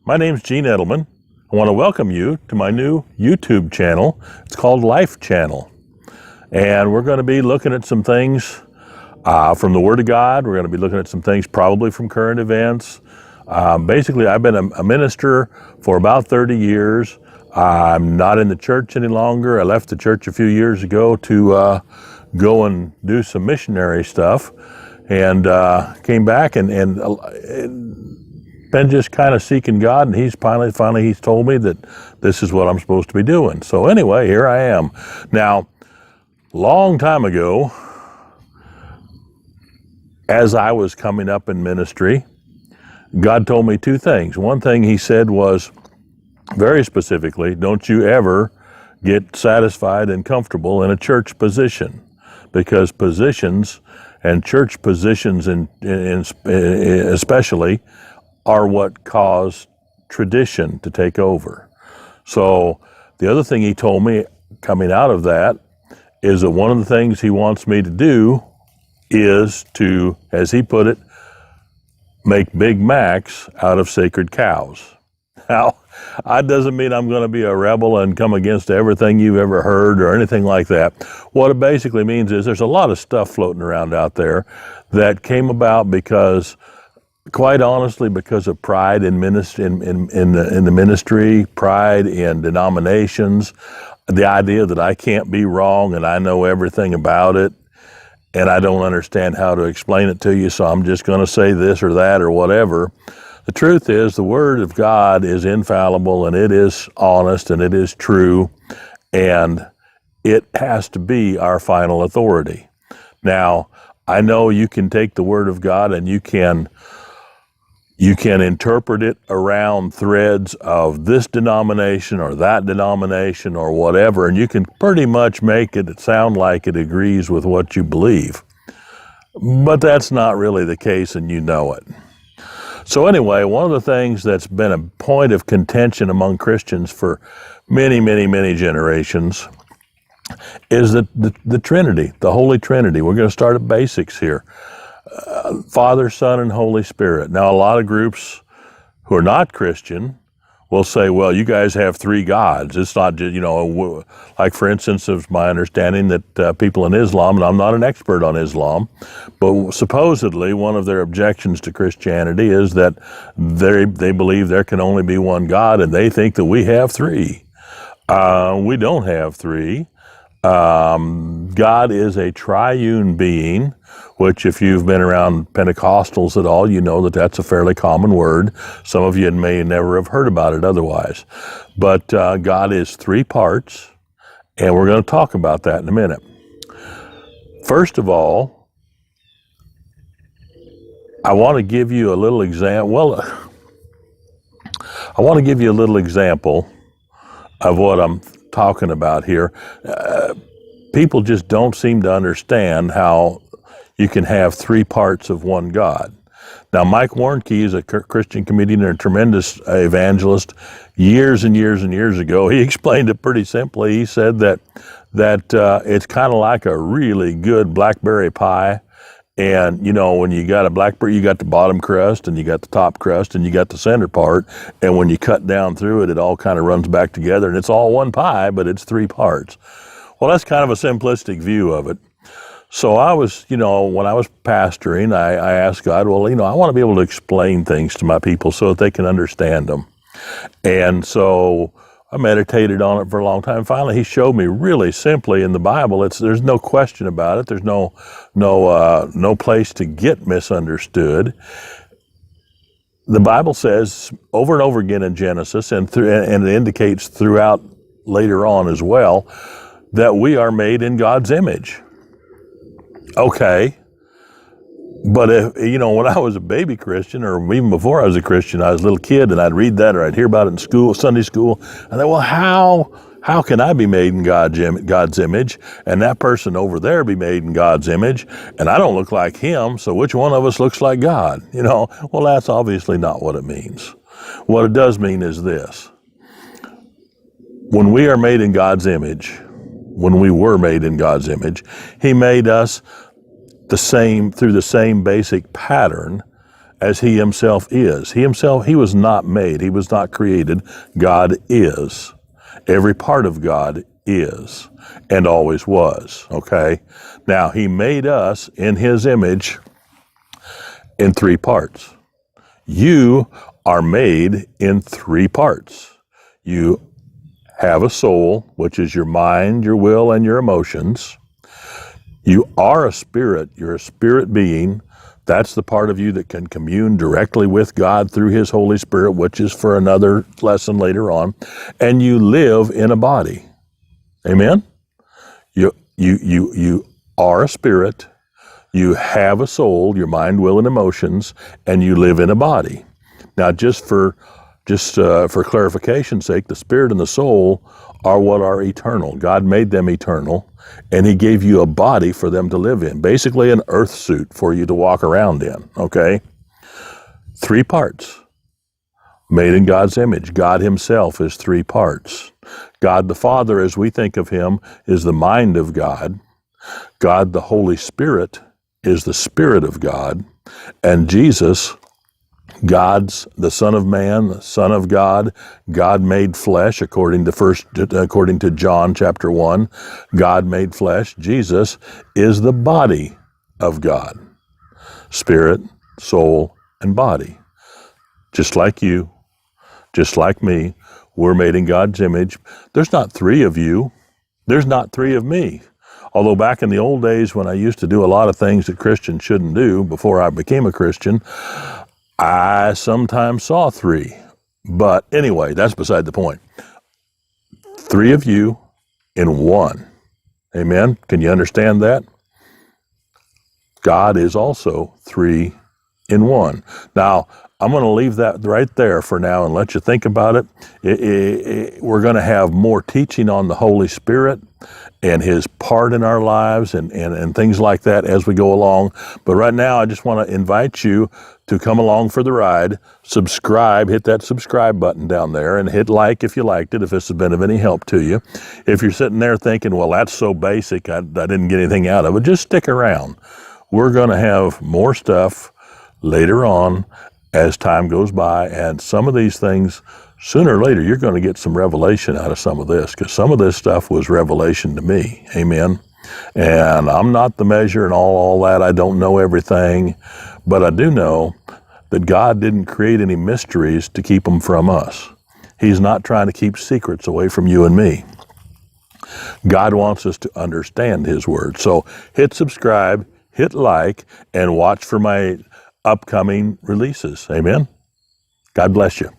My name's Gene Edelman. I want to welcome you to my new YouTube channel. It's called Life Channel. And we're going to be looking at some things from the Word of God. We're going to be looking at some things probably from current events. Basically, I've been a minister for about 30 years. I'm not in the church any longer. I left the church a few years ago to go and do some missionary stuff, and came back and been just kind of seeking God, and he's finally he's told me that this is what I'm supposed to be doing. So anyway, here I am. Now, long time ago, as I was coming up in ministry, God told me two things. One thing he said was, very specifically, don't you ever get satisfied and comfortable in a church position, because positions, and church positions especially, are what cause tradition to take over. So the other thing he told me coming out of that is that one of the things he wants me to do is to, as he put it, make Big Macs out of sacred cows. Now, that doesn't mean I'm going to be a rebel and come against everything you've ever heard or anything like that. What it basically means is there's a lot of stuff floating around out there that came about because, quite honestly, because of pride in the ministry, pride in denominations, the idea that I can't be wrong and I know everything about it, and I don't understand how to explain it to you, so I'm just going to say this or that or whatever. The truth is, the Word of God is infallible, and it is honest, and it is true, and it has to be our final authority. Now, I know you can take the Word of God and you can interpret it around threads of this denomination or that denomination or whatever, and you can pretty much make it sound like it agrees with what you believe. But that's not really the case, and you know it. So anyway, one of the things that's been a point of contention among Christians for many, many, many generations is the Trinity, the Holy Trinity. We're going to start at basics here. Father, Son, and Holy Spirit. Now, a lot of groups who are not Christian will say, well, you guys have three gods. It's not just, like, for instance, it's my understanding that people in Islam, and I'm not an expert on Islam, but supposedly one of their objections to Christianity is that they believe there can only be one God, and they think that we have three. We don't have three. God is a triune being, which, if you've been around Pentecostals at all, you know that that's a fairly common word. Some of you may never have heard about it otherwise. But God is three parts, and we're going to talk about that in a minute. First of all, I want to give you a little example. I want to give you a little example of what I'm talking about here. People just don't seem to understand how you can have three parts of one God. Now, Mike Warnke is a Christian comedian and a tremendous evangelist. Years and years and years ago, he explained it pretty simply. He said that it's kind of like a really good blackberry pie. And, when you got a blackberry, you got the bottom crust, and you got the top crust, and you got the center part. And when you cut down through it, it all kind of runs back together, and it's all one pie, but it's three parts. Well, that's kind of a simplistic view of it. So I was, when I was pastoring, I asked God, well, I want to be able to explain things to my people so that they can understand them. And so I meditated on it for a long time. Finally, he showed me really simply in the Bible. There's no question about it. There's no place to get misunderstood. The Bible says over and over again in Genesis, and it indicates throughout later on as well, that we are made in God's image. Okay, but when I was a baby Christian, or even before I was a Christian, I was a little kid, and I'd read that or I'd hear about it in school, Sunday school, and I thought, well, how can I be made in God's image, and that person over there be made in God's image, and I don't look like him, so which one of us looks like God? Well, that's obviously not what it means. What it does mean is this: when we are made in God's image, when we were made in God's image, he made us through the same basic pattern as he himself is. He was not made. He was not created. God is. Every part of God is and always was, okay? Now, he made us in his image in 3 parts. You are made in 3 parts. You have a soul, which is your mind, your will, and your emotions. You are a spirit. You're a spirit being. That's the part of you that can commune directly with God through his Holy Spirit, which is for another lesson later on. And you live in a body. Amen? You are a spirit. You have a soul, your mind, will, and emotions, and you live in a body. Now, just for clarification's sake, the spirit and the soul are what are eternal. God made them eternal, and he gave you a body for them to live in. Basically an earth suit for you to walk around in, okay? 3 parts, made in God's image. God himself is 3 parts. God the Father, as we think of him, is the mind of God. God the Holy Spirit is the Spirit of God. And Jesus, the Son of Man, the Son of God, God made flesh, according to John chapter 1, God made flesh. Jesus is the body of God, spirit, soul, and body. Just like you, just like me, we're made in God's image. There's not 3 of you. There's not 3 of me. Although back in the old days when I used to do a lot of things that Christians shouldn't do before I became a Christian, I sometimes saw 3. But anyway, that's beside the point. 3 of you in 1. Amen? Can you understand that? God is also 3 in 1. Now, I'm going to leave that right there for now and let you think about it. We're going to have more teaching on the Holy Spirit and his part in our lives and things like that as we go along. But right now, I just want to invite you to come along for the ride. Subscribe, hit that subscribe button down there, and hit like if you liked it, if this has been of any help to you. If you're sitting there thinking, well, that's so basic, I didn't get anything out of it, just stick around. We're going to have more stuff later on as time goes by, and some of these things, sooner or later, you're going to get some revelation out of some of this, because some of this stuff was revelation to me. Amen. And I'm not the measure and all that. I don't know everything, but I do know that God didn't create any mysteries to keep them from us. He's not trying to keep secrets away from you and me. God wants us to understand his word. So hit subscribe, hit like, and watch for my upcoming releases. Amen. God bless you.